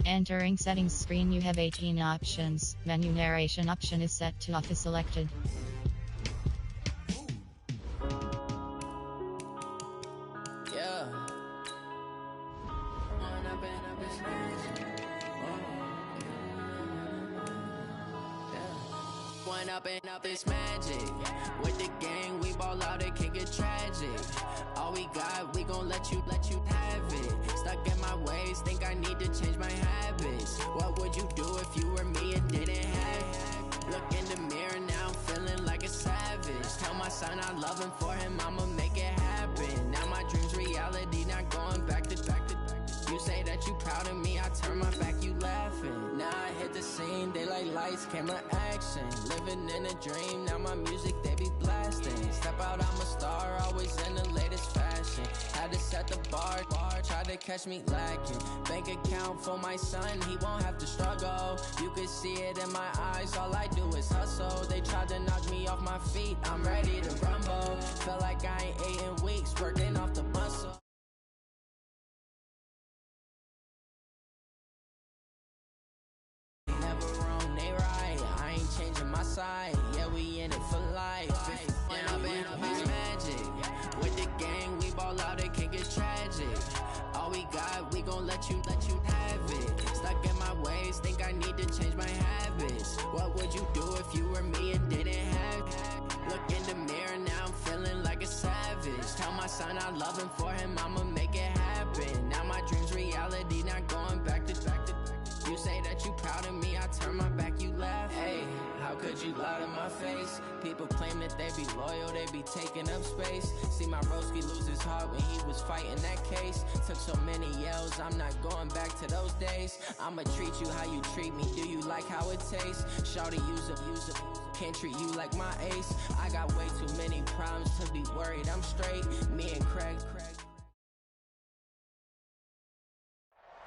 Entering settings screen, you have 18 options. Menu narration option is set to off is selected. Up this magic with the gang, we ball out, it can get tragic. All we got, we gon' let you have it. Stuck in my ways, think I need to change my habits. What would you do if you were me and didn't have it? Look in the mirror now, I'm feeling like a savage. Tell my son I love him, for him I'ma make it happen. Now my dream's reality, not going back to. You say that you proud of me, I turn my back, you laughing. Now I hit the scene, daylight lights, camera action. Living in a dream, now my music, they be blasting. Step out, I'm a star, always in the latest fashion. Had to set the bar, try to catch me lacking. Bank account for my son, he won't have to struggle. You can see it in my eyes, all I do is hustle. They tried to knock me off my feet, I'm ready to rumble. Felt like I ain't ate in weeks, working off the muscle. Side. Yeah, we in it for life. Up it's magic. With the gang, we ball out, it can get tragic. All we got, we gon' let you have it. Stuck in my ways, think I need to change my habits. What would you do if you were me and didn't have it? Look in the mirror, now I'm feeling like a savage. Tell my son I love him, for him I'ma make it happen. Now my dream's reality, not going back to. You say that you proud of me, I turn my back, you laugh. Hey, how could you lie to my face? People claim that they be loyal, they be taking up space. See my broski lose his heart when he was fighting that case. Took so many yells, I'm not going back to those days. I'ma treat you how you treat me, do you like how it tastes? Shawty use up, can't treat you like my ace. I got way too many problems to be worried, I'm straight. Me and Craig.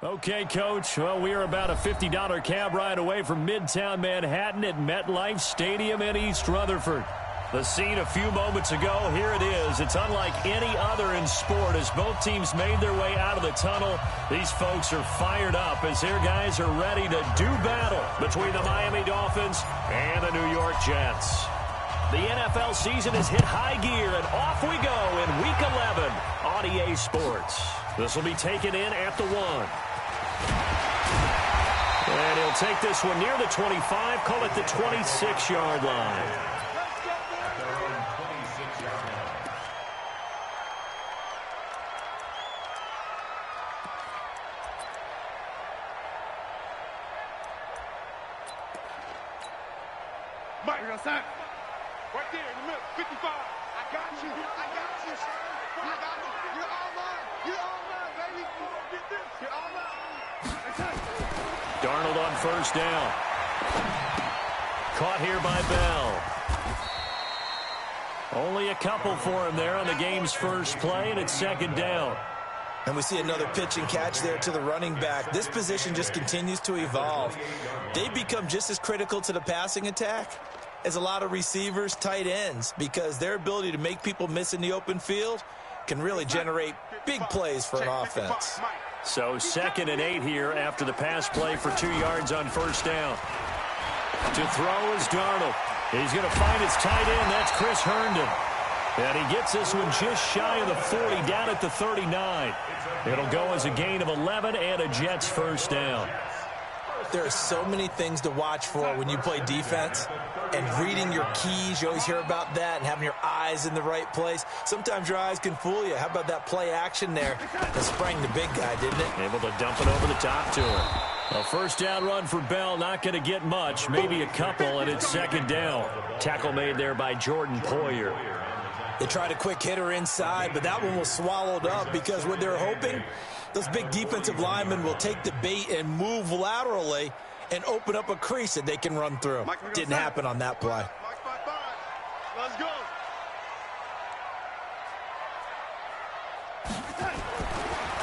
Okay, Coach. Well, we are about a $50 cab ride away from Midtown Manhattan at MetLife Stadium in East Rutherford. The scene a few moments ago, here it is. It's unlike any other in sport as both teams made their way out of the tunnel. These folks are fired up as their guys are ready to do battle between the Miami Dolphins and the New York Jets. The NFL season has hit high gear, and off we go in Week 11 on EA Sports. This will be taken in at the 1. And he'll take this one near the 25, call it the 26-yard line. Mike, you're sack. Right there in the middle, 55. I got you, sir. I got you. You're all mine. You're all mine, baby. Get this. You're all mine. Darnold on first down. Caught here by Bell. Only a couple for him there on the game's first play, and it's second down. And we see another pitch and catch there to the running back. This position just continues to evolve. They become just as critical to the passing attack as a lot of receivers, tight ends, because their ability to make people miss in the open field can really generate big plays for an offense. So 2nd and 8 here after the pass play for 2 yards on first down. To throw is Darnold. He's going to find his tight end. That's Chris Herndon. And he gets this one just shy of the 40, down at the 39. It'll go as a gain of 11 and a Jets first down. There are so many things to watch for when you play defense, and reading your keys, you always hear about that, and having your eyes in the right place. Sometimes your eyes can fool you. How about that play action there that sprang the big guy, didn't it? Able to dump it over the top to him. A first down run for Bell, not going to get much, maybe a couple, and it's second down. Tackle made there by Jordan Poyer. They tried a quick hitter inside, but that one was swallowed up because what they're hoping, those big defensive linemen will take the bait and move laterally and open up a crease that they can run through. Didn't happen on that play. Let's go.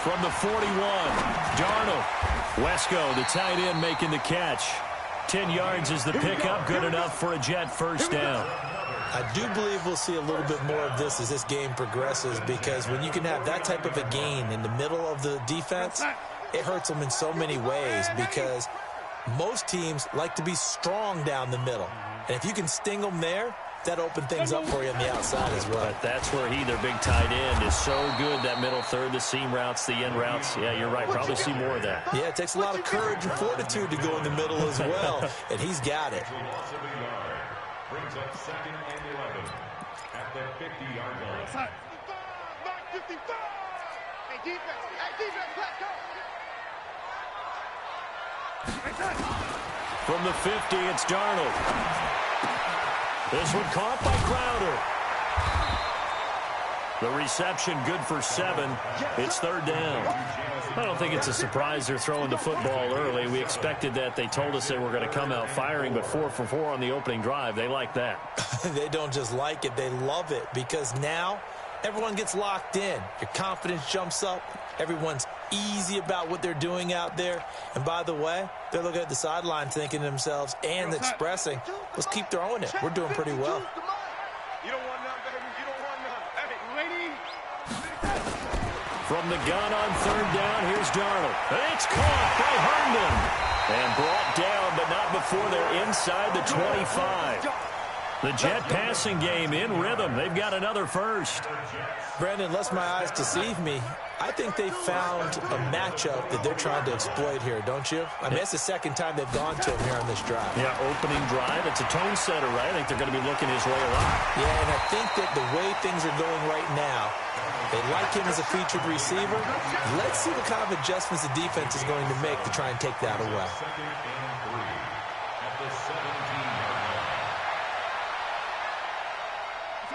From the 41, Darnold. Wesco, the tight end, making the catch. 10 yards is the pickup, good enough for a Jet first down. I do believe we'll see a little bit more of this as this game progresses, because when you can have that type of a gain in the middle of the defense, it hurts them in so many ways because most teams like to be strong down the middle. And if you can sting them there, that open things up for you on the outside as well. But that's where their big tight end, is so good. That middle third, the seam routes, the end routes. Yeah, you're right. Probably see more of that. Yeah, it takes a lot of courage and fortitude to go in the middle as well. And he's got it. Brings up 2nd and 11 at the 50-yard line. 55. Hey, defense. Hey, defense. Let's go. From the 50, it's Darnold. This one caught by Crowder. The reception good for 7. It's 3rd down. I don't think it's a surprise they're throwing the football early. We expected that. They told us they were going to come out firing, but 4 for 4 on the opening drive. They like that. They don't just like it, they love it, because now everyone gets locked in. Your confidence jumps up. Everyone's easy about what they're doing out there. And by the way, they're looking at the sideline thinking to themselves and expressing, let's keep throwing it. We're doing pretty well. You don't want none, baby. You don't want none. Hey, lady. From the gun on 3rd down, here's Darnold. It's caught by Herndon. And brought down, but not before they're inside the 25. The Jet passing game in rhythm. They've got another first. Brandon, unless my eyes deceive me, I think they found a matchup that they're trying to exploit here, don't you? I mean, it's the 2nd time they've gone to him here on this drive. Yeah, opening drive. It's a tone setter, right? I think they're going to be looking his way a lot. Yeah, and I think that the way things are going right now, they like him as a featured receiver. Let's see what kind of adjustments the defense is going to make to try and take that away. 2nd and 3 at the 17-yard line.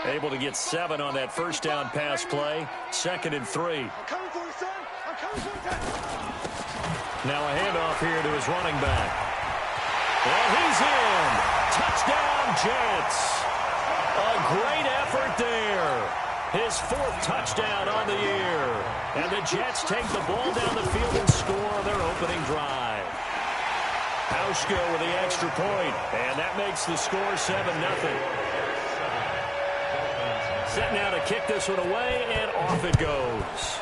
Able to get 7 on that first down pass play. 2nd and 3. I'm coming for you, son. I'm coming for you, Now a handoff here to his running back. And he's in. Touchdown, Jetz. A great effort there. His 4th touchdown on the year. And the Jets take the ball down the field and score on their opening drive. Hauschka with the extra point. And that makes the score 7-0. Set now to kick this one away, and off it goes.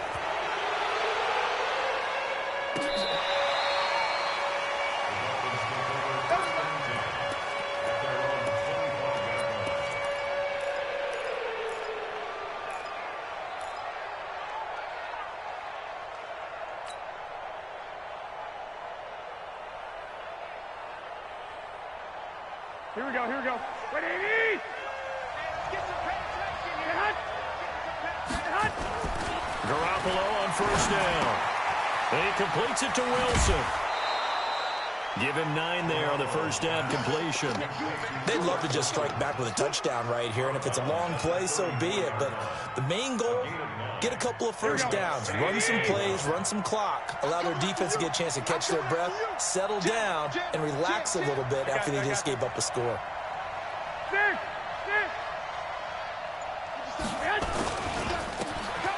Here we go. Here we go. Ready? Get some penetration here. Garoppolo on 1st down. He completes it to Wilson. Give him 9 there on the 1st down completion. They'd love to just strike back with a touchdown right here, and if it's a long play, so be it. But the main goal, get a couple of 1st downs, run some plays, run some clock, allow their defense to get a chance to catch their breath, settle down, and relax a little bit after they just gave up a score.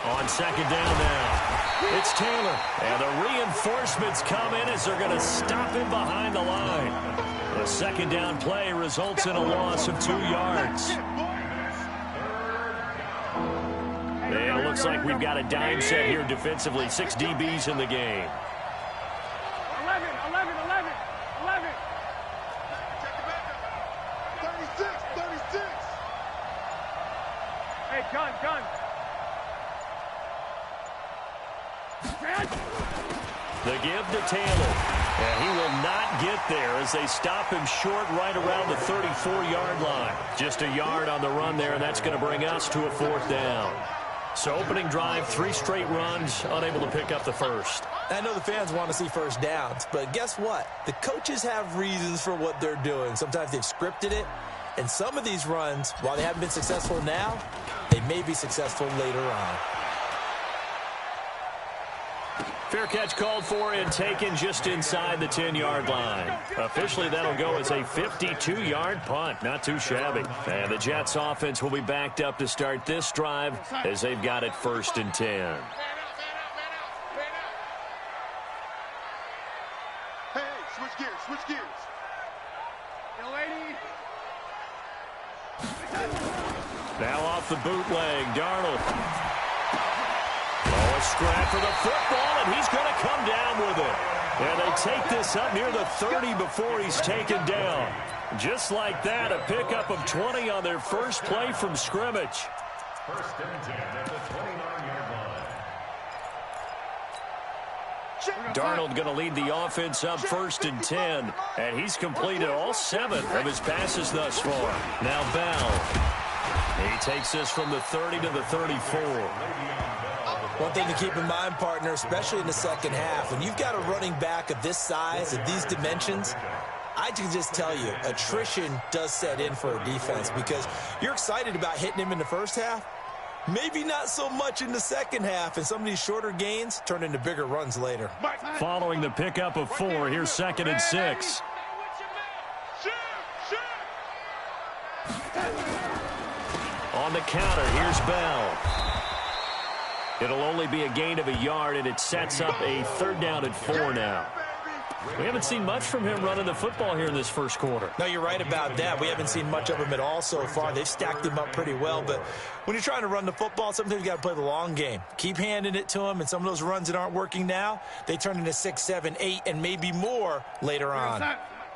On 2nd down now. It's Taylor. And the reinforcements come in as they're going to stop him behind the line. The 2nd down play results in a loss of 2 yards. And it looks like we've got a dime set here defensively. 6 DBs in the game. 11. Check the back up. 36. Hey, gun. The give to Taylor. And he will not get there as they stop him short right around the 34-yard line. Just a yard on the run there, and that's going to bring us to a 4th down. So opening drive, 3 straight runs, unable to pick up the first. I know the fans want to see 1st downs, but guess what? The coaches have reasons for what they're doing. Sometimes they've scripted it, and some of these runs, while they haven't been successful now, they may be successful later on. Fair catch called for and taken just inside the 10-yard line. Officially, that'll go as a 52-yard punt. Not too shabby. And the Jets offense will be backed up to start this drive as they've got it 1st and 10. Hey, switch gears. Young lady. Now off the bootleg, Darnold. A scrap for the football, and he's going to come down with it. And they take this up near the 30 before he's taken down. Just like that, a pickup of 20 on their first play from scrimmage. First and 10 at the 29-yard line. Darnold going to lead the offense up first and 10, and he's completed all 7 of his passes thus far. Now Bell. He takes this from the 30 to the 34. One thing to keep in mind, partner, especially in the second half, when you've got a running back of this size, of these dimensions, I can just tell you, attrition does set in for a defense because you're excited about hitting him in the first half. Maybe not so much in the second half, and some of these shorter gains turn into bigger runs later. Following the pickup of 4, here's 2nd and 6. On the counter, here's Bell. It'll only be a gain of a yard, and it sets up a 3rd down and 4 now. We haven't seen much from him running the football here in this first quarter. No, you're right about that. We haven't seen much of him at all so far. They've stacked him up pretty well, but when you're trying to run the football, sometimes you got to play the long game. Keep handing it to him, and some of those runs that aren't working now, they turn into 6, 7, 8, and maybe more later on.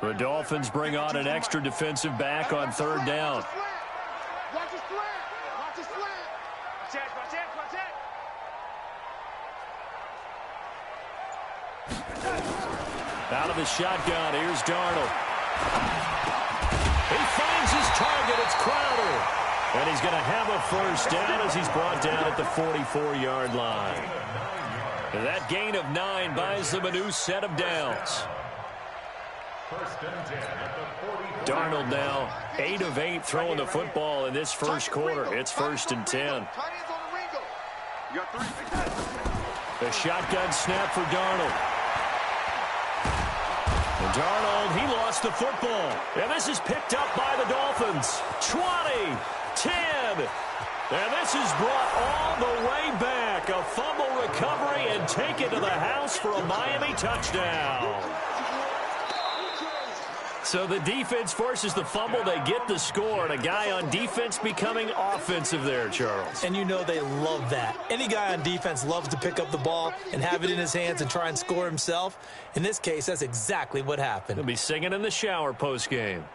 The Dolphins bring on an extra defensive back on 3rd down. Watch his slant. Watch his slant. Watch it. Out of the shotgun, here's Darnold. He finds his target, it's Crowder. And he's going to have a first down as he's brought down at the 44-yard line. And that gain of 9 buys them a new set of downs. First and 10 at the 44. Darnold now 8 of 8 throwing the football in this first quarter. It's 1st and 10. The shotgun snap for Darnold. And Darnold, he lost the football. And this is picked up by the Dolphins. 20, 10. And this is brought all the way back. A fumble recovery and taken to the house for a Miami touchdown. So the defense forces the fumble. They get the score. And a guy on defense becoming offensive there, Charles. And you know they love that. Any guy on defense loves to pick up the ball and have it in his hands and try and score himself. In this case, that's exactly what happened. He'll be singing in the shower post-game.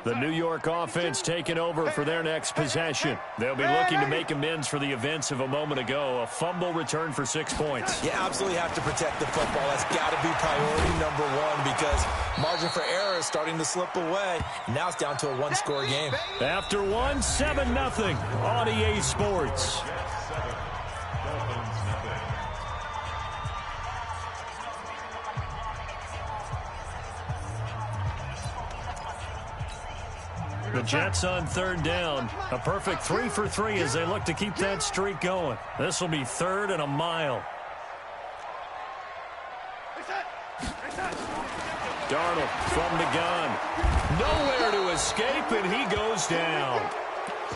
The New York offense taking over for their next possession. They'll be looking to make amends for the events of a moment ago. A fumble return for 6 points. You absolutely have to protect the football. That's got to be priority number 1 because margin for error is starting to slip away. Now it's down to a 1-score game. After 1, 7-0 on EA Sports. The Jets on 3rd down. A perfect 3 for 3 as they look to keep that streak going. This will be 3rd and a mile. Darnold from the gun. Nowhere to escape, and he goes down.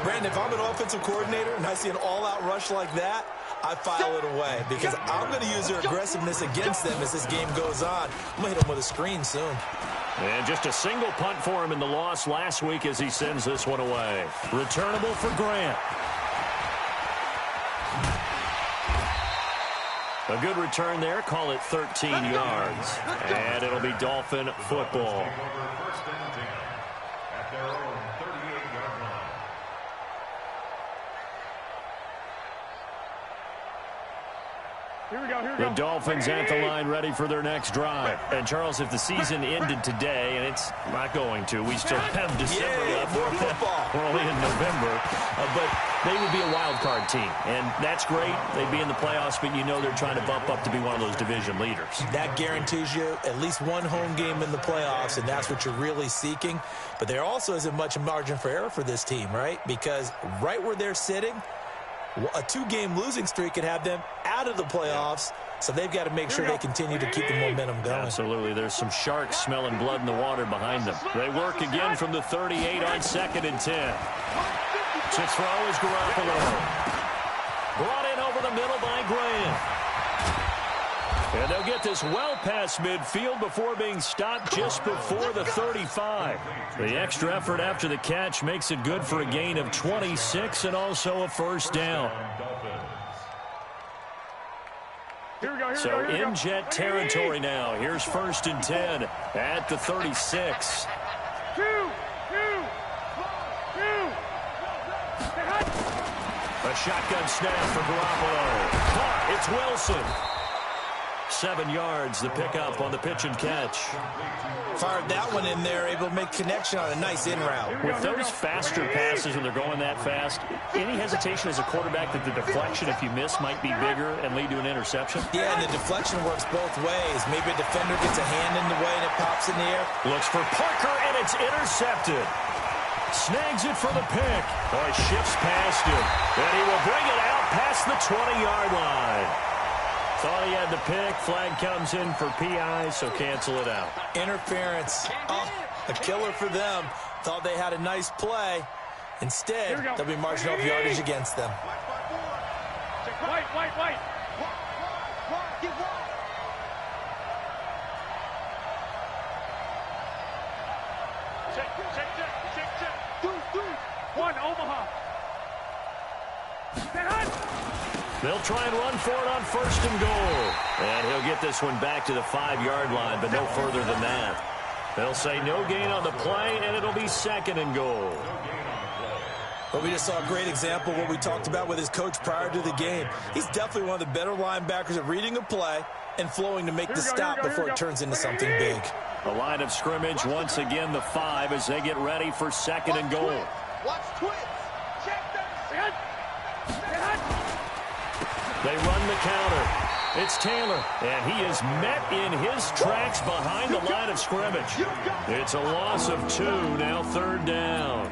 Brandon, if I'm an offensive coordinator and I see an all-out rush like that, I file it away because I'm going to use their aggressiveness against them as this game goes on. I'm going to hit them with a screen soon. And just a single punt for him in the loss last week as he sends this one away. Returnable for Grant. A good return there. Call it 13 yards. And it'll be Dolphin football. At their own 38-yard line. Here we go. The Dolphins at the line ready for their next drive. And, Charles, if the season ended today, and it's not going to, we still have December left. We're only in November. But they would be a wild card team. And that's great. They'd be in the playoffs, but you know they're trying to bump up to be one of those division leaders. That guarantees you at least one home game in the playoffs, and that's what you're really seeking. But there also isn't much margin for error for this team, right? Because right where they're sitting, a 2-game losing streak could have them out of the playoffs, so they've got to make sure they continue to keep the momentum going. Absolutely. There's some sharks smelling blood in the water behind them. They work again from the 38 on 2nd and 10. To throw is Garoppolo. Brought in over the middle by Grant. And they'll get this well past midfield before being stopped just before the 35. The extra effort after the catch makes it good for a gain of 26 and also a first down. So in Jet territory now. Here's 1st and 10 at the 36. A shotgun snap for Garoppolo. Caught. It's Wilson. 7 yards, the pickup on the pitch and catch. Fired that one in there, able to make connection on a nice in route. With those faster passes when they're going that fast, any hesitation as a quarterback that the deflection, if you miss, might be bigger and lead to an interception? Yeah, and the deflection works both ways. Maybe a defender gets a hand in the way and it pops in the air. Looks for Parker, and it's intercepted. Snags it for the pick. Oh, he shifts past him. And he will bring it out past the 20-yard line. Thought he had the pick. Flag comes in for PI, so cancel it out. Interference. Oh, a killer for them. Thought they had a nice play. Instead, they'll be marching off yardage against them. White. Check. Deuce. 1, Omaha. They'll try and run for it on 1st and goal. And he'll get this one back to the 5-yard line, but no further than that. They'll say no gain on the play, and it'll be 2nd and goal. But we just saw a great example of what we talked about with his coach prior to the game. He's definitely one of the better linebackers at reading a play and flowing to make the stop before it turns into something big. The line of scrimmage, once again, the 5 as they get ready for 2nd and goal. Watch twins. Check that. They run the counter. It's Taylor, and he is met in his tracks behind the line of scrimmage. It's a loss of 2, now 3rd down.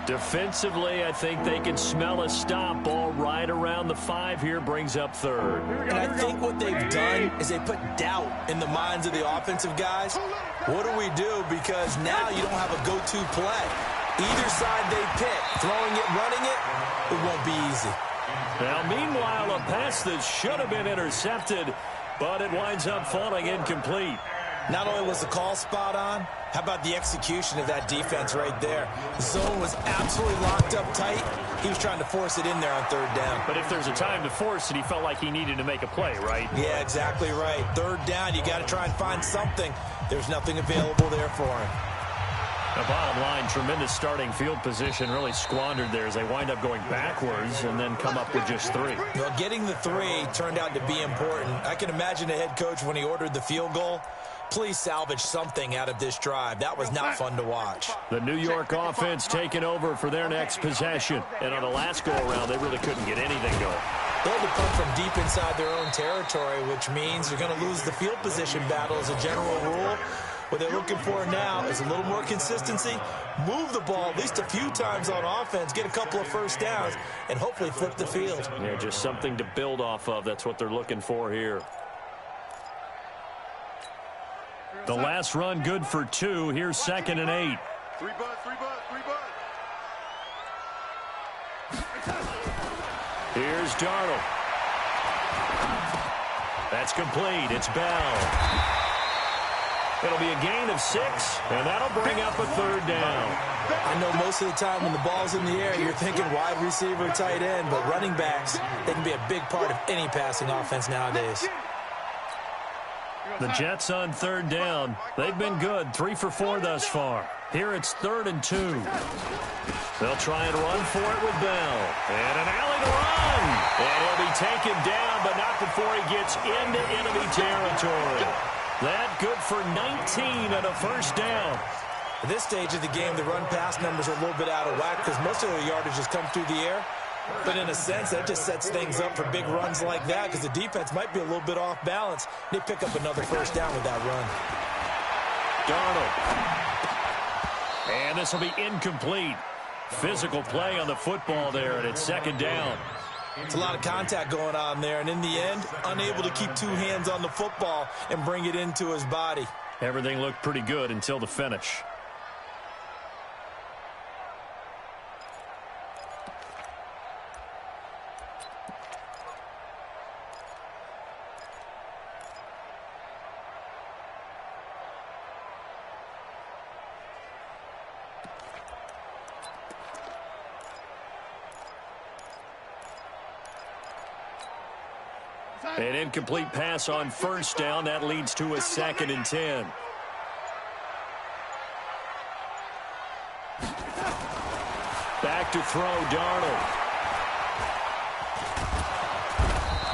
Defensively, I think they can smell a stop. Ball right around the 5 here, brings up 3rd. And I think what they've done is they put doubt in the minds of the offensive guys. What do we do? Because now you don't have a go-to play. Either side they pick, throwing it, running it won't be easy. Now, meanwhile, a pass that should have been intercepted, but it winds up falling incomplete. Not only was the call spot on, how about the execution of that defense right there? The zone was absolutely locked up tight. He was trying to force it in there on 3rd down. But if there's a time to force it, he felt like he needed to make a play, right? Yeah, exactly right. 3rd down, you got to try and find something. There's nothing available there for him. The bottom line, tremendous starting field position, really squandered there as they wind up going backwards and then come up with just 3. Well, getting the 3 turned out to be important. I can imagine the head coach when he ordered the field goal. Please salvage something out of this drive. That was not fun to watch. The New York offense taking over for their next possession. And on the last go-around, they really couldn't get anything going. They'll have to punt from deep inside their own territory, which means you're going to lose the field position battle as a general rule. What they're looking for now is a little more consistency, move the ball at least a few times on offense, get a couple of first downs, and hopefully flip the field. Yeah, just something to build off of. That's what they're looking for here. The last run good for 2. Here's 2nd and 8. 3 bud. Here's Darnold. That's complete. It's Bell. It'll be a gain of 6, and that'll bring up a 3rd down. I know most of the time when the ball's in the air, you're thinking wide receiver, tight end, but running backs, they can be a big part of any passing offense nowadays. The Jets on 3rd down. They've been good, 3 for 4 thus far. Here it's 3rd and 2. They'll try and run for it with Bell. And an alley to run. And he'll be taken down, but not before he gets into enemy territory. That good for 19 and a first down. At this stage of the game, the run-pass numbers are a little bit out of whack because most of the yardage has come through the air. But in a sense, that just sets things up for big runs like that because the defense might be a little bit off balance. They pick up another first down with that run. Darnold. And this will be incomplete. Physical play on the football there, and it's 2nd down. It's a lot of contact going on there, and in the end, unable to keep 2 hands on the football and bring it into his body. Everything looked pretty good until the finish. An incomplete pass on first down. That leads to a 2nd and 10. Back to throw, Darnold.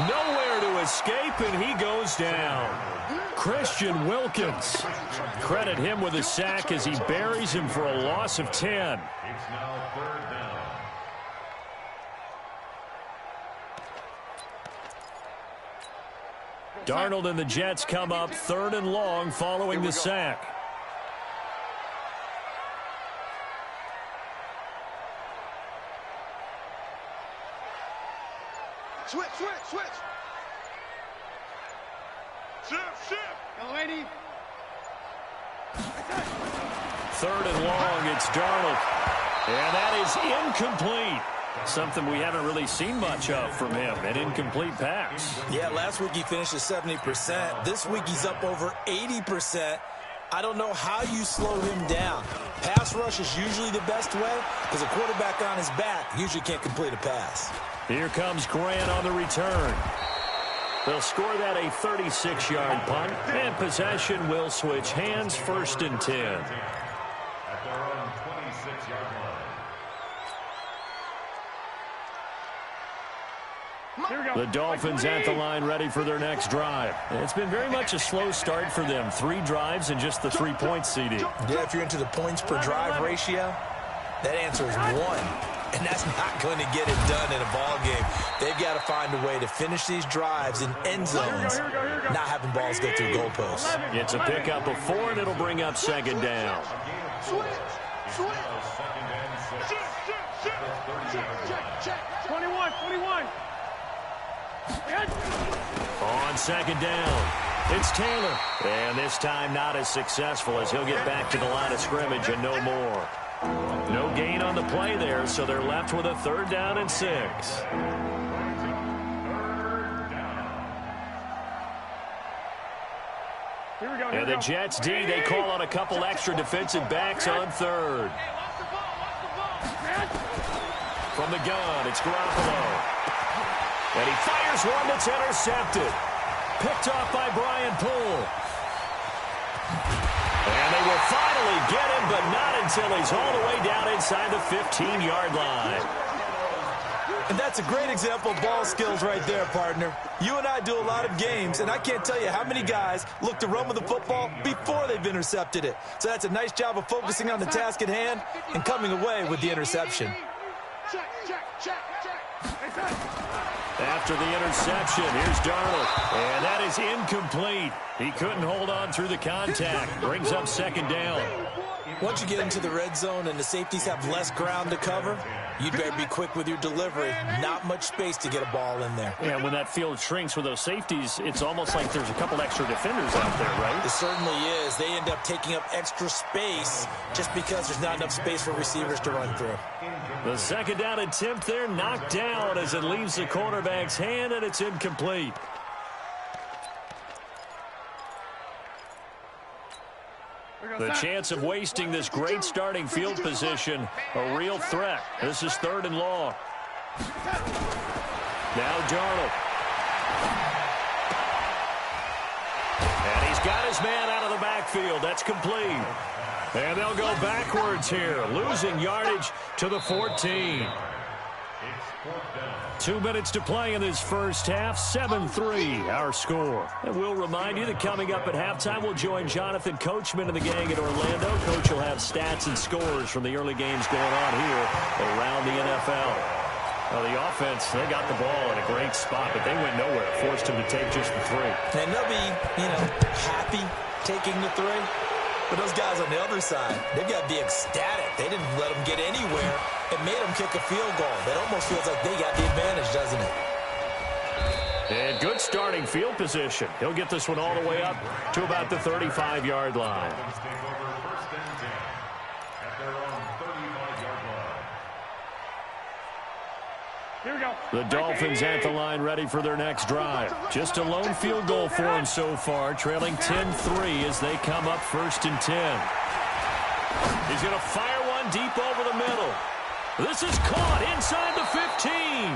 Nowhere to escape, and he goes down. Christian Wilkins. Credit him with a sack as he buries him for a loss of 10. It's now 3rd down. Darnold and the Jets come up 3rd and long following the sack. Switch. Shift. Go, lady. 3rd and long, it's Darnold. And that is incomplete. Something we haven't really seen much of from him, an incomplete pass. Yeah, last week he finished at 70%. This week he's up over 80%. I don't know how you slow him down. Pass rush is usually the best way because a quarterback on his back usually can't complete a pass. Here comes Grant on the return. They'll score that a 36-yard punt, and possession will switch hands, 1st and 10. At their own 26-yard line. The Dolphins at the line ready for their next drive. It's been very much a slow start for them. 3 drives and just the 3-point seeding. Yeah, if you're into the points per drive ratio, that answer is 1. And that's not going to get it done in a ball game. They've got to find a way to finish these drives in end zones, not having balls go through goalposts. It's a pickup of 4, and it'll bring up 2nd down. Switch. Check. 21. On 2nd down, it's Taylor. And this time not as successful as he'll get back to the line of scrimmage and no more. No gain on the play there, so they're left with a 3rd down and 6. And the Jets D, they call on a couple extra defensive backs on 3rd. From the gun, it's Garoppolo. And he fires one that's intercepted. Picked off by Brian Poole. And they will finally get him, but not until he's all the way down inside the 15-yard line. And that's a great example of ball skills right there, partner. You and I do a lot of games, and I can't tell you how many guys look to run with the football before they've intercepted it. So that's a nice job of focusing on the task at hand and coming away with the interception. Check. After the interception, here's Darnold. And that is incomplete. He couldn't hold on through the contact. Brings up 2nd down. Once you get into the red zone and the safeties have less ground to cover, you better be quick with your delivery. Not much space to get a ball in there. Yeah, when that field shrinks with those safeties, it's almost like there's a couple extra defenders out there, right? It certainly is. They end up taking up extra space just because there's not enough space for receivers to run through. The 2nd down attempt there knocked down as it leaves the cornerback's hand, and it's incomplete. The chance of wasting this great starting field position, a real threat. This is 3rd and long. Now Darnold. And he's got his man out of the backfield. That's complete. And they'll go backwards here, losing yardage to the 14. 2 minutes to play in this first half, 7-3 our score. And we'll remind you that coming up at halftime, we'll join Jonathan Coachman and the gang in Orlando. Coach will have stats and scores from the early games going on here around the NFL. Well, the offense, they got the ball in a great spot, but they went nowhere, forced him to take just the 3. And they'll be, happy taking the 3. But those guys on the other side, they've got to be ecstatic. They didn't let them get anywhere. It made them kick a field goal. It almost feels like they got the advantage, doesn't it? And good starting field position. He'll get this one all the way up to about the 35-yard line. Here we go. The Dolphins at the line ready for their next drive. Just a lone field goal for them so far, trailing 10-3 as they come up 1st and 10. He's going to fire one deep over the middle. This is caught inside the 15.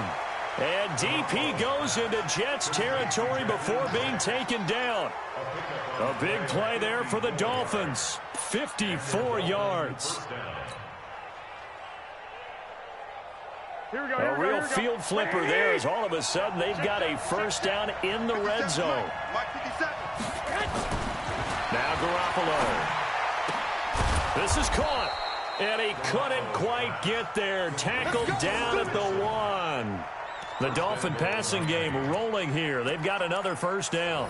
And DP goes into Jetz territory before being taken down. A big play there for the Dolphins. 54 yards. A real field flipper there as all of a sudden they've got a first down in the red zone. Now Garoppolo. This is caught. And he couldn't quite get there. Tackled down at the 1. The Dolphin passing game rolling here. They've got another first down.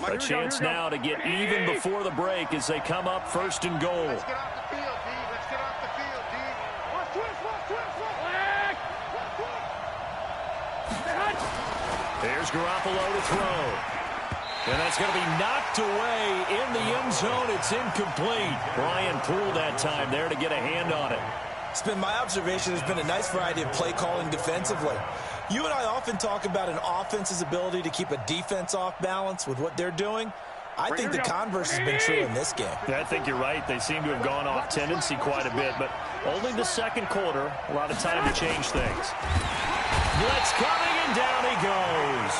A chance now to get even before the break as they come up first and goal. Let's get off the field, D. Let's get off the field, D. Watch twist. Here's Garoppolo to throw. And that's going to be knocked away in the end zone. It's incomplete. Brian Poole that time there to get a hand on it. It's been my observation there's been a nice variety of play calling defensively. You and I often talk about an offense's ability to keep a defense off balance with what they're doing. I think the converse has been true in this game. Yeah, I think you're right. They seem to have gone off tendency quite a bit, but only the second quarter, a lot of time to change things. Blitz coming, and down he goes.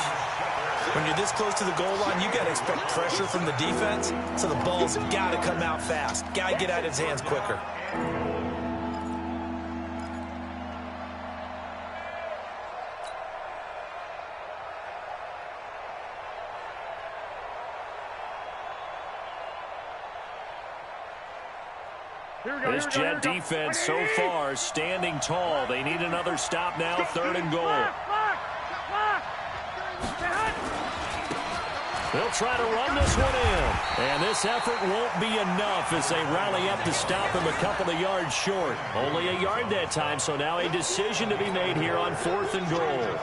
When you're this close to the goal line, you got to expect pressure from the defense, so the ball's got to come out fast. Got to get out of his hands quicker. This Jet defense so far standing tall. They need another stop now, 3rd and goal. They'll try to run this one in. And this effort won't be enough as they rally up to stop him a couple of yards short. Only a yard that time, so now a decision to be made here on 4th and goal.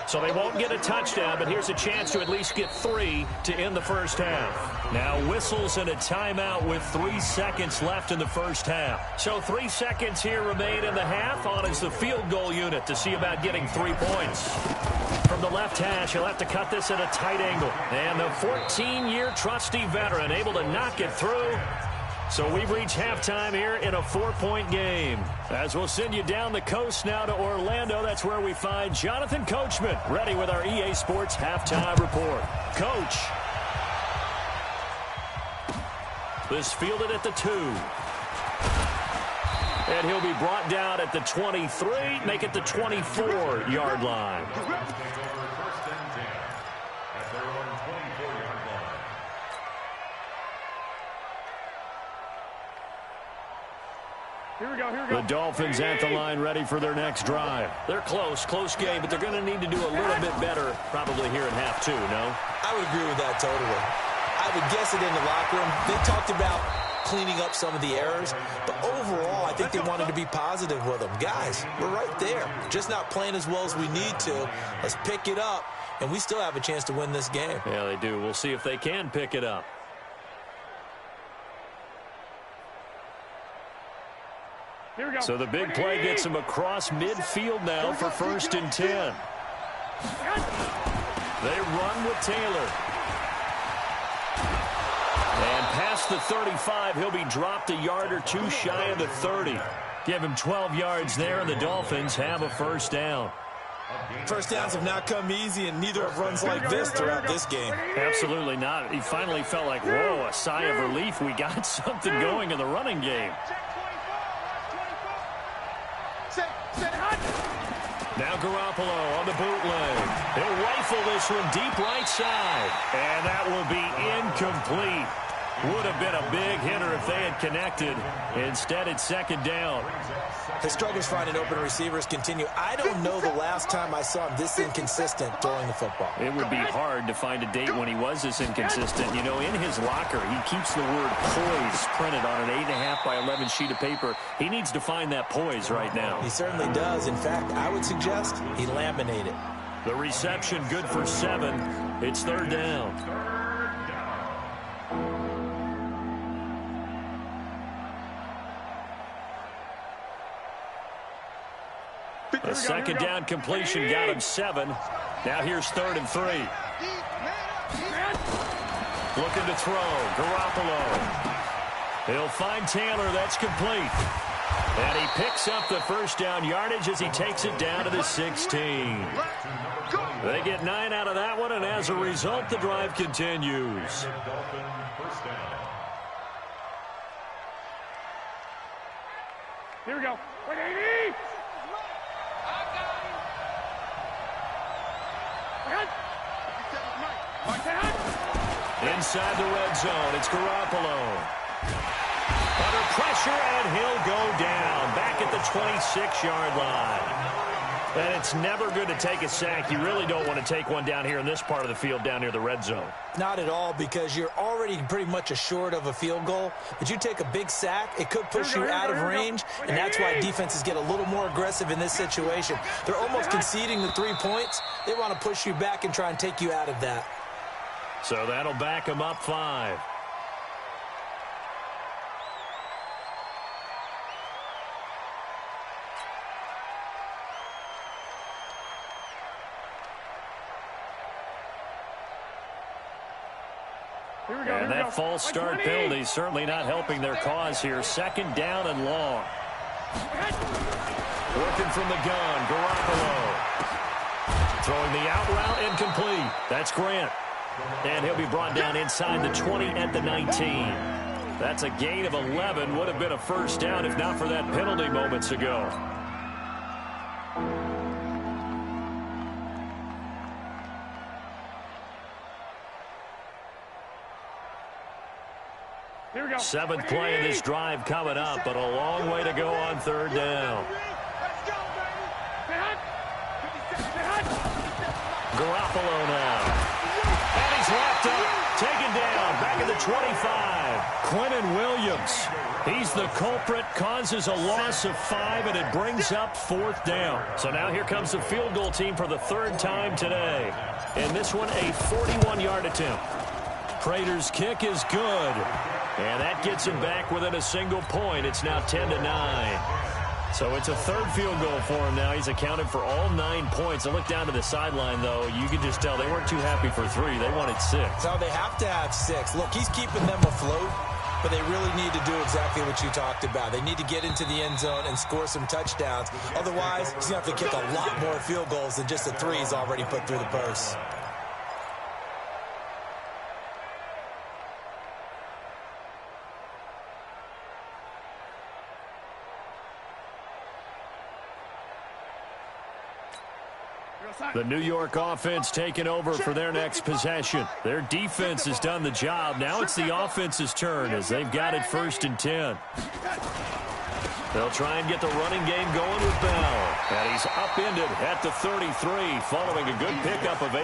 So they won't get a touchdown, but here's a chance to at least get 3 to end the first half. Now whistles and a timeout with 3 seconds left in the first half. So 3 seconds here remain in the half. On is the field goal unit to see about getting 3 points. From the left hash, he'll have to cut this at a tight angle. And the 14-year trusty veteran able to knock it through. So we've reached halftime here in a 4-point game. As we'll send you down the coast now to Orlando, that's where we find Jonathan Coachman, ready with our EA Sports halftime report. Coach. This fielded at the 2. And he'll be brought down at the 23, make it the 24-yard line. The Dolphins at the line ready for their next drive. They're close game, but they're going to need to do a little bit better probably here in half 2, no? I would agree with that totally. I would guess it in the locker room. They talked about cleaning up some of the errors, but overall I think they wanted to be positive with them. Guys, we're right there. Just not playing as well as we need to. Let's pick it up, and we still have a chance to win this game. Yeah, they do. We'll see if they can pick it up. So the big play gets him across midfield now for 1st and 10. They run with Taylor. And past the 35, he'll be dropped a yard or 2 shy of the 30. Give him 12 yards there, and the Dolphins have a first down. First downs have not come easy, and neither have runs like this throughout this game. Absolutely not. He finally felt like, whoa, a sigh of relief. We got something going in the running game. Now Garoppolo on the bootleg. He'll rifle this one deep right side. And that will be incomplete. Would have been a big hitter if they had connected. Instead, it's 2nd down. His struggles finding open receivers continue. I don't know the last time I saw him this inconsistent throwing the football. It would be hard to find a date when he was this inconsistent. You know, in his locker, he keeps the word poise printed on an 8.5 by 11 sheet of paper. He needs to find that poise right now. He certainly does. In fact, I would suggest he laminate it. The reception good for 7. It's 3rd down. A 2nd down completion got him 7. Now here's 3rd and 3. Looking to throw. Garoppolo. He'll find Taylor. That's complete. And he picks up the first down yardage as he takes it down to the 16. They get 9 out of that one, and as a result, the drive continues. Here we go. 180. Inside the red zone, it's Garoppolo. Under pressure, and he'll go down. Back at the 26-yard line. And it's never good to take a sack. You really don't want to take one down here in this part of the field down near the red zone. Not at all, because you're already pretty much assured of a field goal. But you take a big sack, it could push you out of range, and that's why defenses get a little more aggressive in this situation. They're almost conceding the 3 points. They want to push you back and try and take you out of that. So that'll back them up 5. And that false start penalty certainly not helping their cause here. 2nd down and long. Working from the gun, Garoppolo. Throwing the out route, incomplete. That's Grant. And he'll be brought down inside the 20 at the 19. That's a gain of 11. Would have been a first down if not for that penalty moments ago. Here we go. 7th play of this drive coming up, but a long way to go on 3rd down. Let's go, baby. Garoppolo now. And he's wrapped up, taken down, back at the 25. Quentin Williams, he's the culprit, causes a loss of 5, and it brings up 4th down. So now here comes the field goal team for the 3rd time today. And this one, a 41-yard attempt. Prater's kick is good. And that gets him back within a single point. It's now 10-9. So it's a 3rd field goal for him now. He's accounted for all 9 points. I look down to the sideline, though. You can just tell they weren't too happy for 3. They wanted 6. So they have to have 6. Look, he's keeping them afloat, but they really need to do exactly what you talked about. They need to get into the end zone and score some touchdowns. Otherwise, he's going to have to kick a lot more field goals than just the 3 he's already put through the posts. The New York offense taking over for their next possession. Their defense has done the job. Now it's the offense's turn as they've got it 1st and 10. They'll try and get the running game going with Bell. And he's upended at the 33 following a good pickup of 8.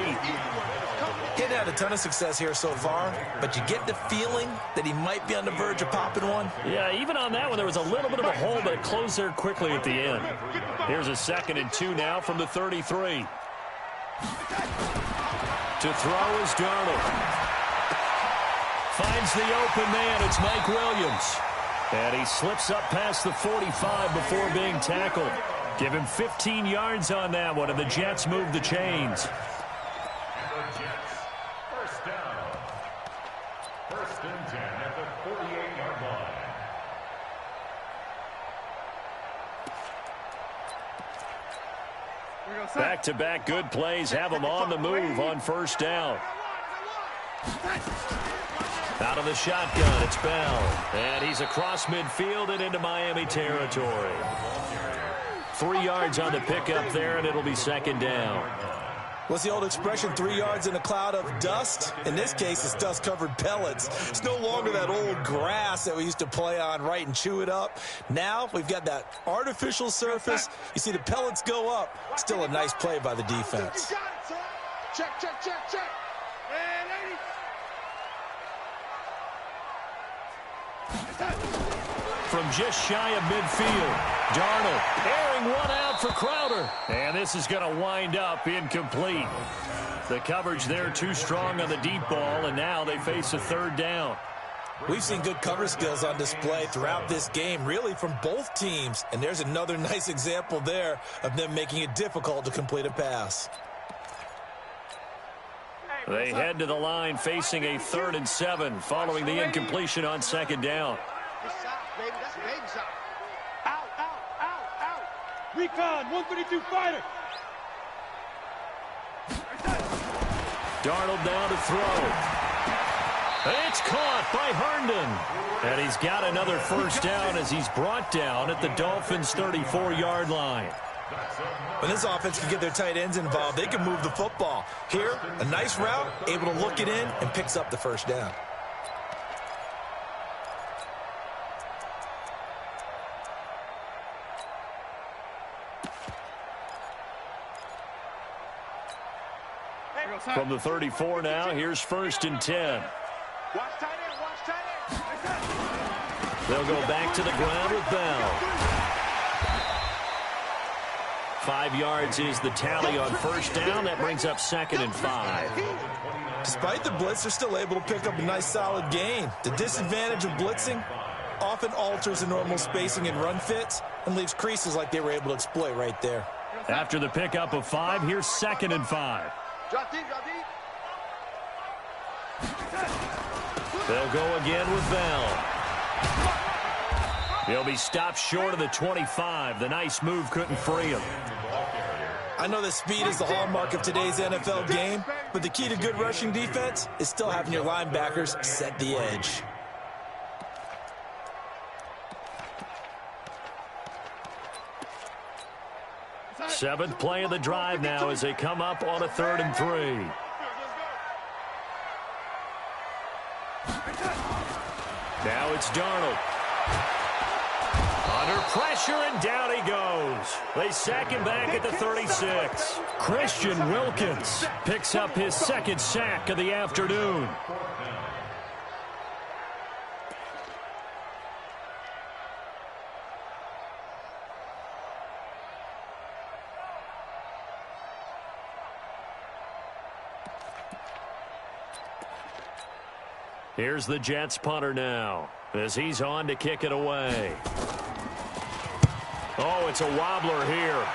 He's had a ton of success here so far, but you get the feeling that he might be on the verge of popping one. Yeah, even on that one, there was a little bit of a hole, but it closed there quickly at the end. Here's a 2nd and 2 now from the 33. To throw is Darnold. Finds the open man. It's Mike Williams. And he slips up past the 45 before being tackled. Give him 15 yards on that one, and the Jets move the chains. First down. 1st and 10 at the 48-yard line. Back-to-back good plays have them on the move on 1st down. Out of the shotgun, it's Bell. And he's across midfield and into Miami territory. 3 yards on the pickup there, and it'll be 2nd down. What's the old expression, 3 yards in a cloud of dust? In this case, it's dust-covered pellets. It's no longer that old grass that we used to play on, right, and chew it up. Now we've got that artificial surface. You see the pellets go up. Still a nice play by the defense. Check, check, check, check. And 80. From just shy of midfield, Darnold airing one out for Crowder. And this is going to wind up incomplete. The coverage there too strong on the deep ball, and now they face a 3rd down. We've seen good cover skills on display throughout this game, really from both teams. And there's another nice example there of them making it difficult to complete a pass. Hey, They head to the line facing a 3rd and 7 following the incompletion on 2nd down. Good shot, baby. That's a baby shot. Out, out, out, out. Recon, 132 fighter. Darnold down to throw. It's caught by Herndon. And he's got another 1st down as he's brought down at the Dolphins' 34-yard line. When this offense can get their tight ends involved, they can move the football. Here, a nice route, able to look it in, and picks up the 1st down. From the 34 now, here's 1st and 10. Watch tight end, watch tight end. They'll go back to the ground with Bell. 5 yards is the tally on 1st down. That brings up 2nd and 5. Despite the blitz, they're still able to pick up a nice solid gain. The disadvantage of blitzing often alters the normal spacing and run fits and leaves creases like they were able to exploit right there. After the pickup of 5, here's 2nd and 5. Drop deep, drop deep. They'll go again with Bell. He'll be stopped short of the 25. The nice move couldn't free him. I know that speed is the hallmark of today's NFL game, but the key to good rushing defense is still having your linebackers set the edge. Seventh play of the drive now as they come up on a 3rd and 3. Now it's Darnold. Under pressure, and down he goes. They sack him back at the 36. Christian Wilkins picks up his 2nd sack of the afternoon. Here's the Jets punter now as he's on to kick it away. Oh, it's a wobbler here.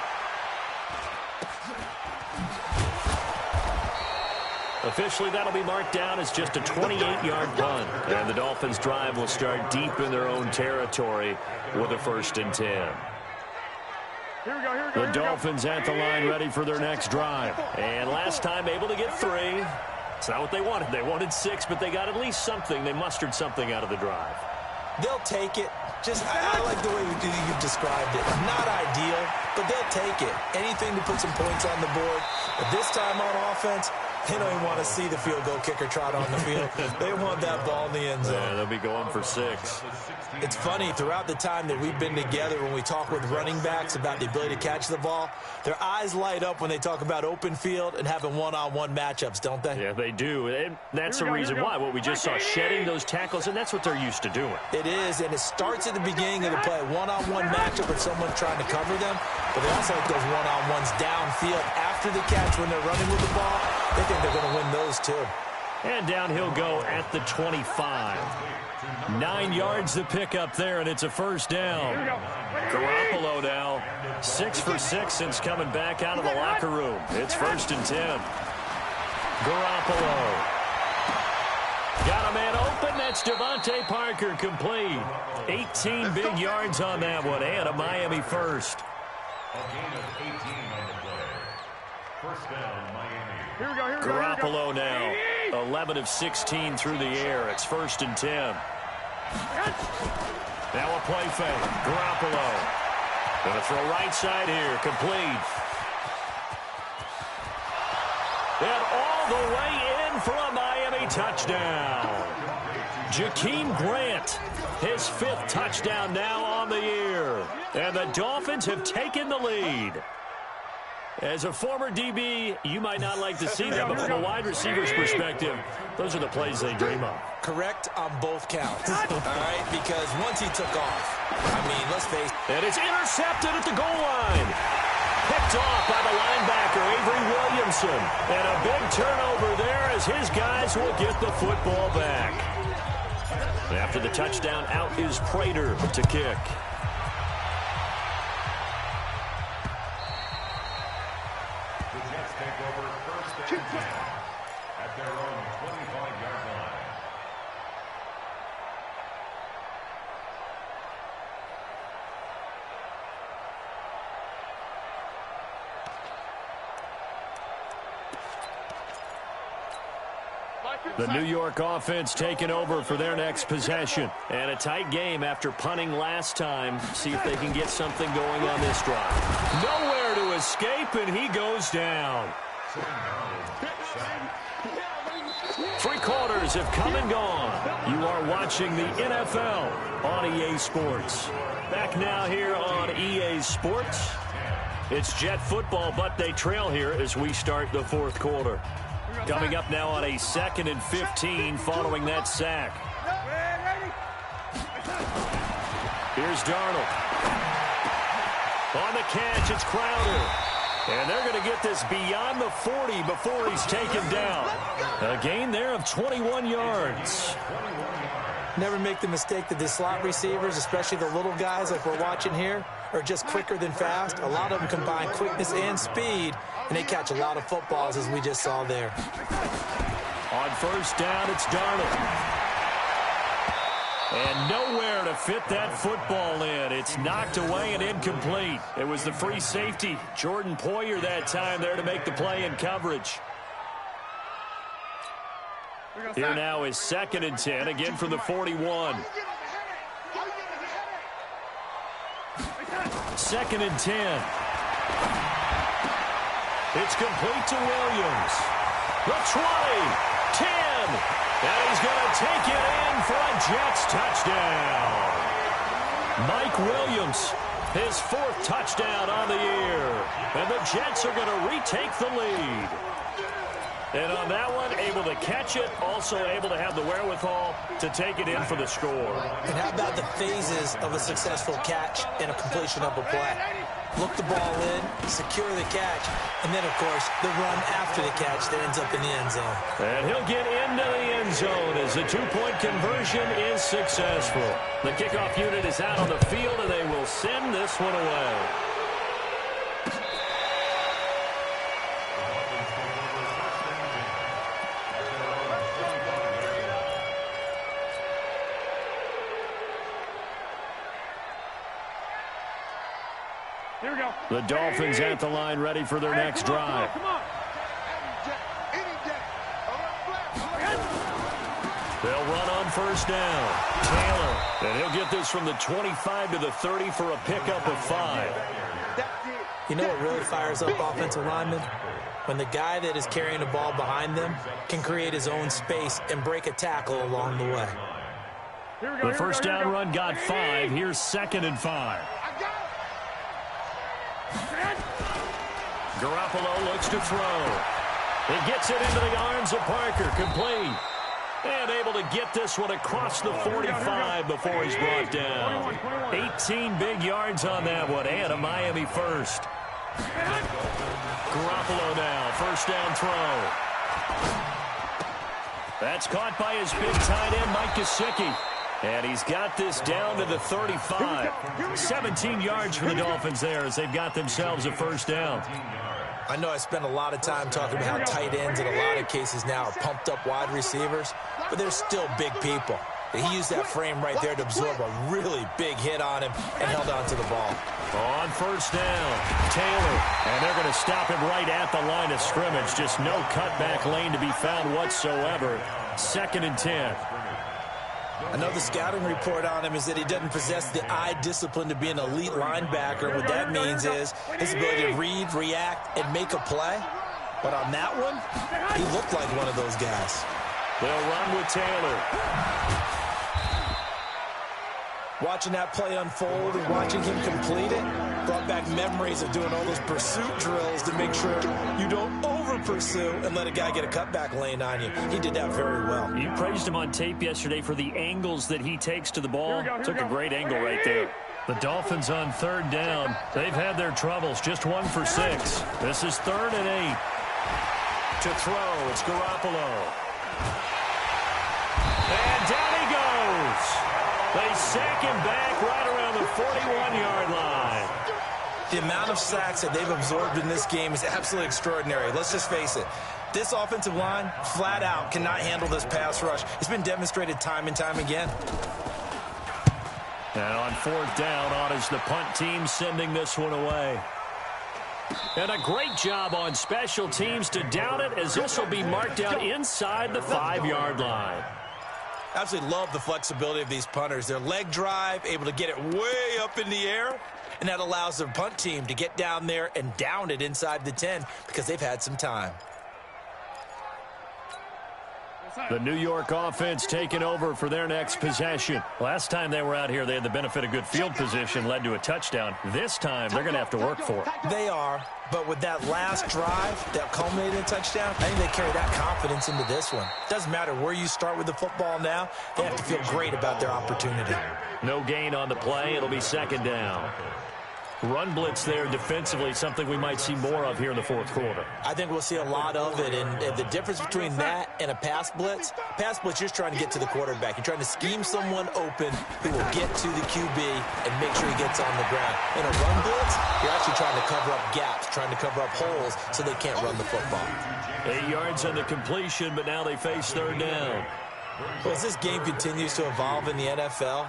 Officially, that'll be marked down as just a 28-yard punt. And the Dolphins' drive will start deep in their own territory with a 1st and 10. Here we go, here we go. The Dolphins at the line ready for their next drive. And last time able to get 3. It's not what they wanted. They wanted 6, but they got at least something. They mustered something out of the drive. They'll take it. I like the way you've described it. Not ideal, but they'll take it. Anything to put some points on the board. But this time on offense, they don't even want to see the field goal kicker trot on the field. They want that ball in the end zone. Yeah, they'll be going for 6. It's funny, throughout the time that we've been together, when we talk with running backs about the ability to catch the ball, their eyes light up when they talk about open field and having one-on-one matchups, don't they? Yeah, they do. And that's the reason why. What we just saw, shedding those tackles, and that's what they're used to doing. It is, and it starts at the beginning of the play. One-on-one matchup with someone trying to cover them, but they also like those one-on-ones downfield after the catch when they're running with the ball. They think they're going to win those, too. And down he'll go at the 25. 9 yards to pick up there, and it's a 1st down. Garoppolo now 6 for 6 since coming back out of the locker room. It's 1st and 10. Garoppolo. Got a man open. That's Devontae Parker, complete. 18 big yards on that one, and a Miami 1st. A gain of 18 on the play. 1st down, Miami. Here we go, here we go. Garoppolo now 11 of 16 through the air. It's 1st and 10. Now a play fake. Garoppolo. Going to throw right side here. Complete. And all the way in for a Miami touchdown. Jakeem Grant, his 5th touchdown now on the year. And the Dolphins have taken the lead. As a former DB, you might not like to see that, but from a wide receiver's perspective, those are the plays they dream of. Correct on both counts, all right? Because once he took off, I mean, let's face it. And it's intercepted at the goal line. Picked off by the linebacker, Avery Williamson. And a big turnover there as his guys will get the football back. After the touchdown, out is Prater to kick. The Jets take over 1st and 10 at their The New York offense taking over for their next possession. And a tight game after punting last time. See if they can get something going on this drive. Nowhere to escape, and he goes down. 3 quarters have come and gone. You are watching the NFL on EA Sports. Back now here on EA Sports. It's Jet football, but they trail here as we start the 4th quarter. Coming up now on a 2nd and 15 following that sack. Here's Darnold. On the catch, it's Crowder. And they're going to get this beyond the 40 before he's taken down. A gain there of 21 yards. Never make the mistake that the slot receivers, especially the little guys like we're watching here, are just quicker than fast. A lot of them combine quickness and speed, and they catch a lot of footballs, as we just saw there. On 1st down, it's Darnold. And nowhere to fit that football in. It's knocked away and incomplete. It was the free safety, Jordan Poyer, that time there to make the play in coverage. Here now is 2nd and 10, again from the 41. 2nd and 10. It's complete to Williams. The 20, 10, and he's going to take it in for a Jetz touchdown. Mike Williams, his 4th touchdown on the year. And the Jetz are going to retake the lead. And on that one, able to catch it, also able to have the wherewithal to take it in for the score. And how about the phases of a successful catch and a completion of a play? Look the ball in, secure the catch, and then, of course, the run after the catch that ends up in the end zone. And he'll get into the end zone as the 2-point conversion is successful. The kickoff unit is out on the field, and they will send this one away. The Dolphins at the line, ready for their next drive. They'll run on 1st down. Taylor, and he'll get this from the 25 to the 30 for a pickup of 5. You know what really fires up offensive linemen? When the guy that is carrying the ball behind them can create his own space and break a tackle along the way. The 1st down run got 5. Here's 2nd and 5. Garoppolo looks to throw. He gets it into the arms of Parker. Complete. And able to get this one across the 45 before he's brought down. 18 big yards on that one, and a Miami 1st. Garoppolo now, 1st down throw. That's caught by his big tight end, Mike Gesicki. And he's got this down to the 35. 17 yards for the Dolphins there as they've got themselves a 1st down. I know I spent a lot of time talking about how tight ends in a lot of cases now are pumped up wide receivers, but they're still big people. He used that frame right there to absorb a really big hit on him and held on to the ball. On 1st down, Taylor. And they're going to stop him right at the line of scrimmage. Just no cutback lane to be found whatsoever. 2nd and 10. I know the scouting report on him is that he doesn't possess the eye discipline to be an elite linebacker. What that means is his ability to read, react, and make a play. But on that one, he looked like one of those guys. They'll run with Taylor. Watching that play unfold and watching him complete it brought back memories of doing all those pursuit drills to make sure you don't over-pursue and let a guy get a cutback lane on you. He did that very well. You praised him on tape yesterday for the angles that he takes to the ball. Took a great angle right there. The Dolphins on 3rd down. They've had their troubles. Just 1 for 6. This is 3rd and 8. To throw, it's Garoppolo. And down he goes. They sack him back right around the 41-yard line. The amount of sacks that they've absorbed in this game is absolutely extraordinary. Let's just face it. This offensive line, flat out, cannot handle this pass rush. It's been demonstrated time and time again. And on 4th down, on is the punt team sending this one away. And a great job on special teams to down it, as this will be marked down inside the 5-yard line. Absolutely love the flexibility of these punters. Their leg drive, able to get it way up in the air, and that allows their punt team to get down there and down it inside the 10 because they've had some time. The New York offense taking over for their next possession. Last time they were out here, they had the benefit of good field position, led to a touchdown. This time, they're going to have to work for it. They are, but with that last drive that culminated in a touchdown, I think they carry that confidence into this one. Doesn't matter where you start with the football now, they have to feel great about their opportunity. No gain on the play. It'll be 2nd down. Run blitz there defensively, something we might see more of here in the 4th quarter. I think we'll see a lot of it, and the difference between that and a pass blitz, you're just trying to get to the quarterback. You're trying to scheme someone open who will get to the QB and make sure he gets on the ground. In a run blitz, you're actually trying to cover up gaps, trying to cover up holes so they can't run the football. 8 yards on the completion, but now they face 3rd down. Well, as this game continues to evolve in the NFL,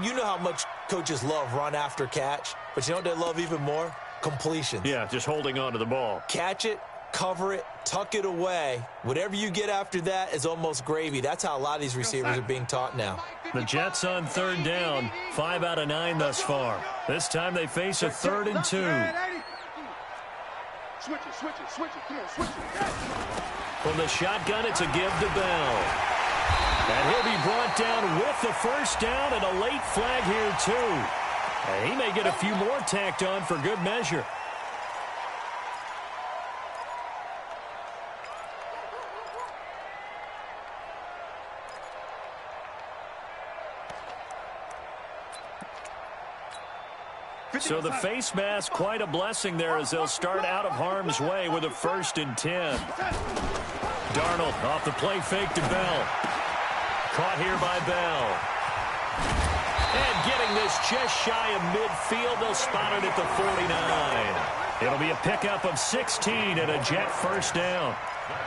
you know how much coaches love run after catch, but you know what they love even more? Completions. Yeah, just holding on to the ball. Catch it, cover it, tuck it away. Whatever you get after that is almost gravy. That's how a lot of these receivers are being taught now. The Jets on 3rd down, 5 out of 9 thus far. This time they face a 3rd and 2. Switch it. Come on, switch it. From the shotgun, it's a give to Bell. And he'll be brought down with the 1st down and a late flag here, too. And he may get a few more tacked on for good measure. So the face mask, quite a blessing there as they'll start out of harm's way with a 1st and 10. Darnold off the play fake to Bell. Caught here by Bell. And getting this just shy of midfield, they'll spot it at the 49. It'll be a pickup of 16 and a Jet 1st down.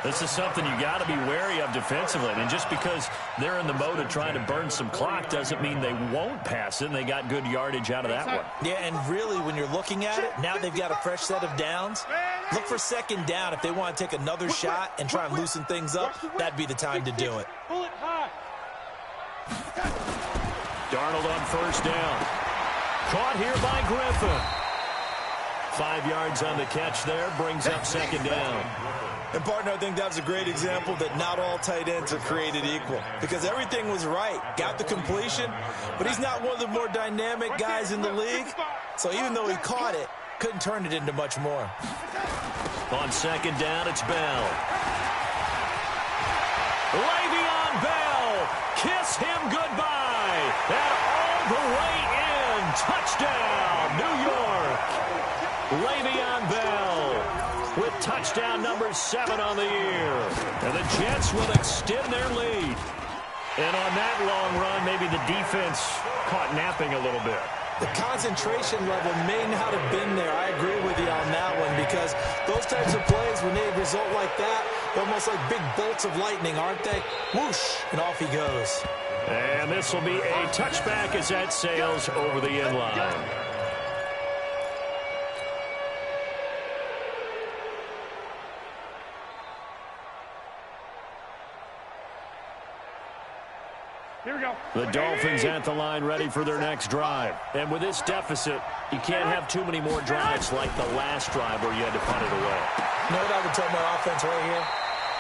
This is something you got to be wary of defensively. And just because they're in the mode of trying to burn some clock doesn't mean they won't pass it. And they got good yardage out of that one. Yeah, and really, when you're looking at it, now they've got a fresh set of downs. Look for 2nd down. If they want to take another shot and try and loosen things up, that'd be the time to do it. Darnold on 1st down. Caught here by Griffin. 5 yards on the catch there, brings up 2nd down. And, partner, I think that was a great example that not all tight ends are created equal because everything was right. Got the completion, but he's not one of the more dynamic guys in the league. So even though he caught it, couldn't turn it into much more. On 2nd down, it's Bell. Le'Veon Bell, kiss him goodbye. And all the way in, touchdown, New York. Le'Veon Bell with touchdown number 7 on the year. And the Jets will extend their lead. And on that long run, maybe the defense caught napping a little bit. The concentration level may not have been there. I agree with you on that one because those types of plays, when they result like that, they're almost like big bolts of lightning, aren't they? Whoosh, and off he goes. And this will be a touchback as that sails over the end line. Here we go. The Dolphins at the line ready for their next drive. And with this deficit, you can't have too many more drives like the last drive where you had to punt it away. You know what I would tell my offense right here?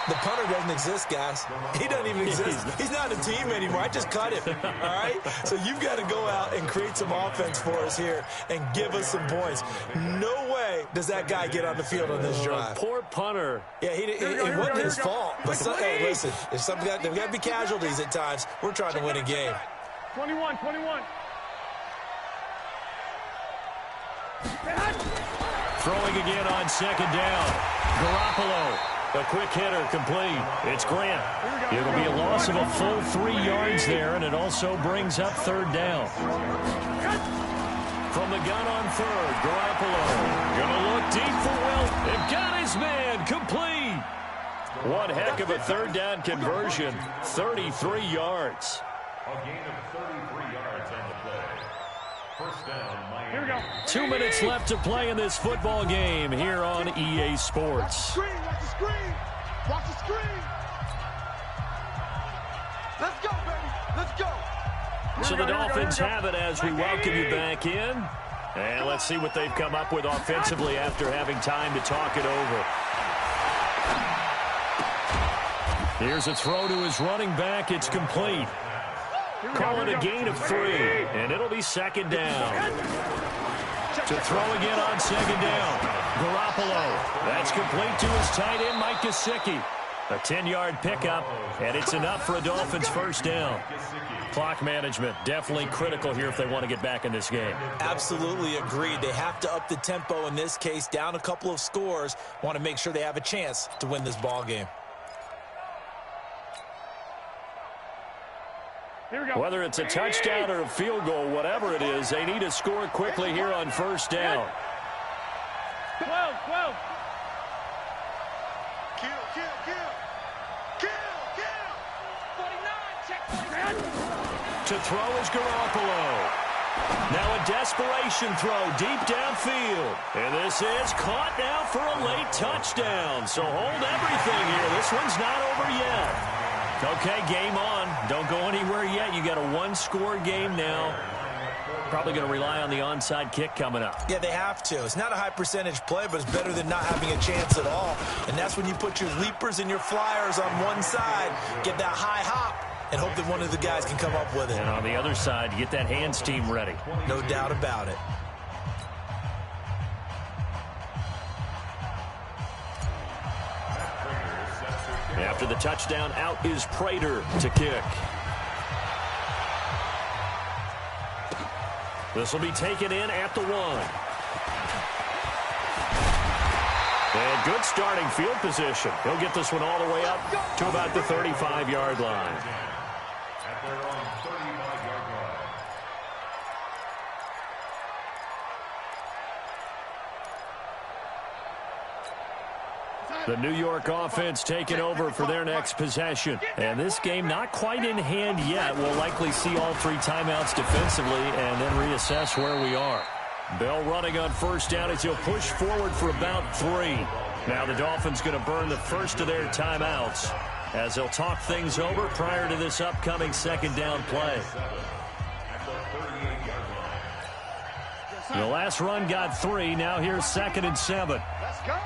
The punter doesn't exist, guys. He doesn't even exist. He's not a team anymore. I just cut him, all right? So you've got to go out and create some offense for us here and give us some points. No way does that guy get on the field on this drive. Poor punter. Yeah, it wasn't his fault. But hey, listen, there's got to be casualties at times. We're trying to win a game. 21. Throwing again on 2nd down. Garoppolo. A quick hitter complete. It's Grant. It'll be a loss of a full 3 yards there, and it also brings up 3rd down. From the gun on 3rd, Garoppolo. Gonna look deep for Wilt. And got his man complete. One heck of a 3rd down conversion. 33 yards. A gain of 33 yards on the play. First down, Miami. Here we go. 2 minutes left to play in this football game here on EA Sports. Watch the screen. Watch the screen. Let's go, baby. Let's go. So the Dolphins have it as we welcome you back in. And let's see what they've come up with offensively after having time to talk it over. Here's a throw to his running back. It's complete. Call it a gain of 3, and it'll be second down. To throw again on second down. Garoppolo. That's complete to his tight end, Mike Gesicki. A 10-yard pickup, and it's enough for a Dolphins first down. Clock management, definitely critical here if they want to get back in this game. Absolutely agreed. They have to up the tempo in this case, down a couple of scores. Want to make sure they have a chance to win this ball game. Whether it's a touchdown or a field goal, whatever it is, they need to score quickly here on first down. 12. Kill. 49, check 49. To throw is Garoppolo. Now a desperation throw deep downfield. And this is caught now for a late touchdown. So hold everything here. This one's not over yet. Okay, game on. Don't go anywhere yet. You got a one-score game now. Probably going to rely on the onside kick coming up. Yeah, they have to. It's not a high-percentage play, but it's better than not having a chance at all. And that's when you put your leapers and your flyers on one side, get that high hop, and hope that one of the guys can come up with it. And on the other side, get that hands team ready. No doubt about it. After the touchdown, out is Prater to kick. This will be taken in at the 1. And good starting field position. He'll get this one all the way up to about the 35-yard line. At their own 35-yard line. The New York offense taking over for their next possession. And this game not quite in hand yet. We'll likely see all 3 timeouts defensively and then reassess where we are. Bell running on first down as he'll push forward for about 3. Now the Dolphins going to burn the first of their timeouts as they'll talk things over prior to this upcoming second down play. The last run got 3. Now here's 2nd and 7. Let's go.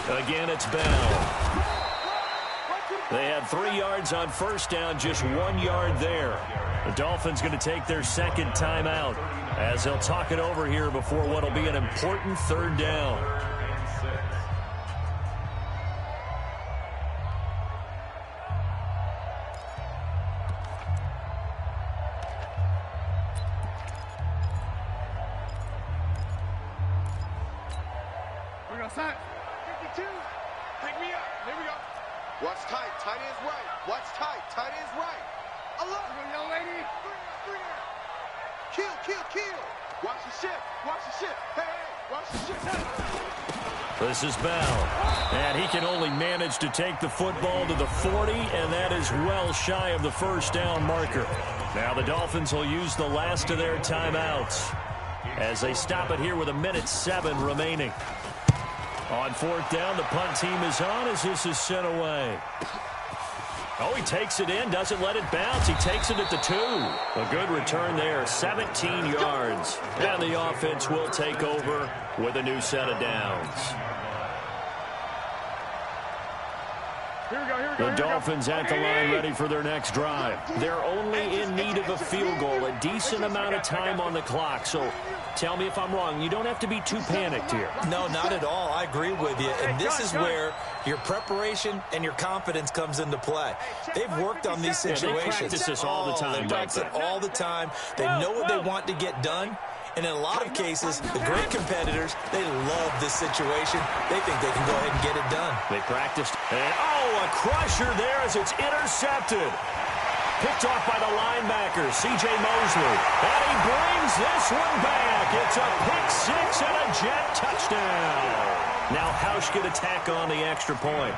Again, it's Bell. They had 3 yards on first down, just 1 yard there. The Dolphins going to take their second timeout as they'll talk it over here before what will be an important third down. We're going to set. 52. Pick me up. Here we go. Watch tight. Tight end's right. Watch tight. Tight end's right. Allah. Young lady. Kill. Watch the ship. Hey. Watch the ship. This is Bell. And he can only manage to take the football to the 40, and that is well shy of the first down marker. Now the Dolphins will use the last of their timeouts as they stop it here with 1:07 remaining. On fourth down, the punt team is on as this is sent away. Oh, he takes it in, doesn't let it bounce. He takes it at the 2. A good return there, 17 yards. And the offense will take over with a new set of downs. Here we go. The Dolphins at the line ready for their next drive. They're only in need of a field goal, a decent amount of time on the clock. So tell me if I'm wrong. You don't have to be too panicked here. No, not at all. I agree with you. And this is where your preparation and your confidence comes into play. They've worked on these situations. They practice this all the time. They practice it all the time. They know what they want to get done. And in a lot of cases, the great competitors, they love this situation. They think they can go ahead and get it done. They practiced. And, oh, a crusher there as it's intercepted. Picked off by the linebacker, C.J. Mosley. And he brings this one back. It's a pick 6 and a Jet touchdown. Now Hausch get a tack on the extra point.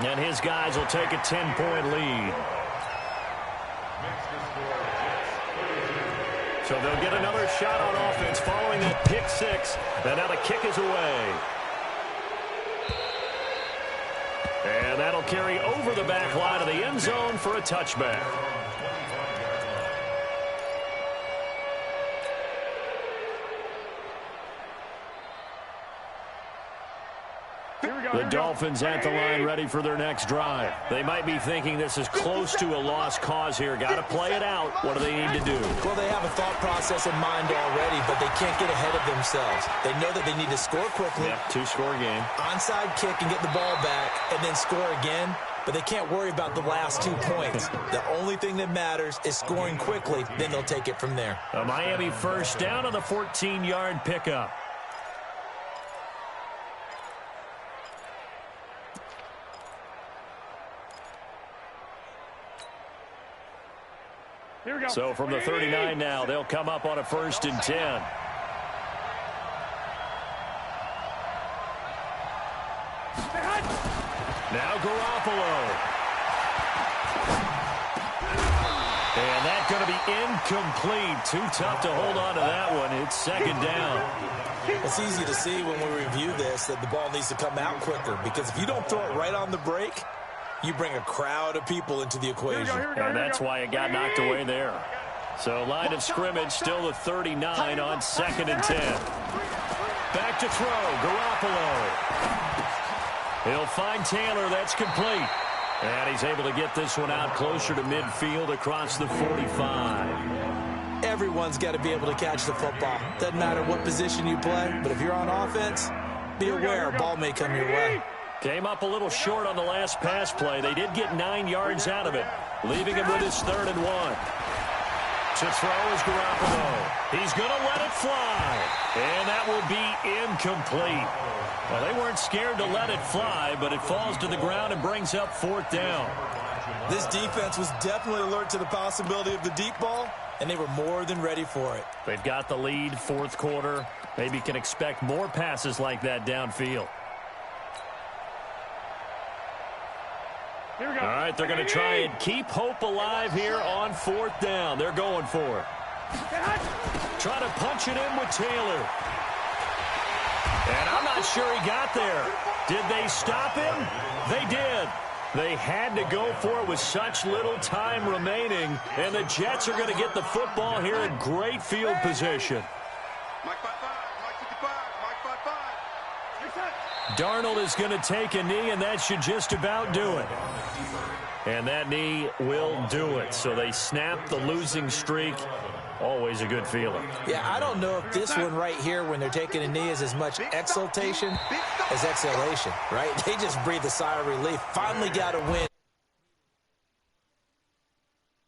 And his guys will take a 10-point lead. So they'll get another shot on offense following that pick six. And now the kick is away. And that'll carry over the back line of the end zone for a touchback. The Dolphins at the line ready for their next drive. They might be thinking this is close to a lost cause here. Got to play it out. What do they need to do? Well, they have a thought process in mind already, but they can't get ahead of themselves. They know that they need to score quickly. Yeah, two-score game. Onside kick and get the ball back and then score again, but they can't worry about the last 2 points. The only thing that matters is scoring quickly, then they'll take it from there. A Miami first down on the 14-yard pickup. So from the 39 now, they'll come up on a 1st and 10. Now Garoppolo. And that's going to be incomplete. Too tough to hold on to that one. It's 2nd down. It's easy to see when we review this that the ball needs to come out quicker, because if you don't throw it right on the break, you bring a crowd of people into the equation. And that's why it got knocked away there. So line of scrimmage still the 39 on 2nd and 10. Back to throw. Garoppolo. He'll find Taylor. That's complete. And he's able to get this one out closer to midfield across the 45. Everyone's got to be able to catch the football. Doesn't matter what position you play, but if you're on offense, be aware a ball may come your way. Came up a little short on the last pass play. They did get 9 yards out of it, leaving him with his 3rd and 1. To throw is Garoppolo. He's going to let it fly. And that will be incomplete. Well, they weren't scared to let it fly, but it falls to the ground and brings up 4th down. This defense was definitely alert to the possibility of the deep ball, and they were more than ready for it. They've got the lead, 4th quarter. Maybe can expect more passes like that downfield. All right, they're going to try and keep hope alive here on 4th down. They're going for it. Try to punch it in with Taylor. And I'm not sure he got there. Did they stop him? They did. They had to go for it with such little time remaining. And the Jets are going to get the football here in great field position. Darnold is going to take a knee, and that should just about do it. And that knee will do it. So they snap the losing streak. Always a good feeling. Yeah, I don't know if this one right here, when they're taking a knee, is as much exultation as exhalation, right? They just breathe a sigh of relief. Finally got a win